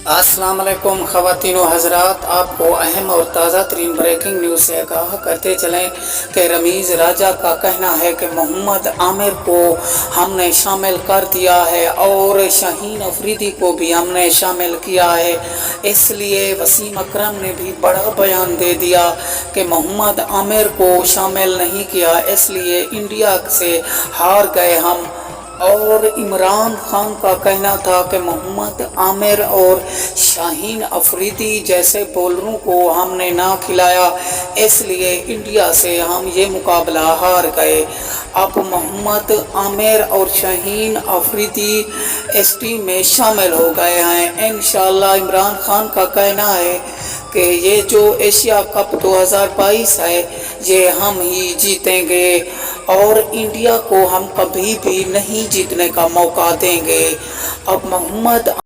अस्सलाम वालेकुम ख़वातीन व हज़रात, आपको अहम और ताज़ा तरीन ब्रेकिंग न्यूज़ से आगाह करते चलें कि रमीज़ राजा का कहना है कि मोहम्मद आमिर को हमने शामिल कर दिया है और शाहीन अफरीदी को भी हमने शामिल किया है। इसलिए वसीम अकरम ने भी बड़ा बयान दे दिया कि मोहम्मद आमिर को शामिल नहीं किया, इसलिए इंडिया से हार गए हम। और इमरान खान का कहना था कि मोहम्मद आमिर और शाहीन अफरीदी जैसे बॉलरों को हमने ना खिलाया, इसलिए इंडिया से हम ये मुकाबला हार गए। अब मोहम्मद आमिर और शाहीन अफरीदी इस टीम में शामिल हो गए हैं। इंशाअल्लाह इमरान खान का कहना है कि ये जो एशिया कप 2022 है ये हम ही जीतेंगे और इंडिया को हम कभी भी नहीं जीतने का मौका देंगे। अब मोहम्मद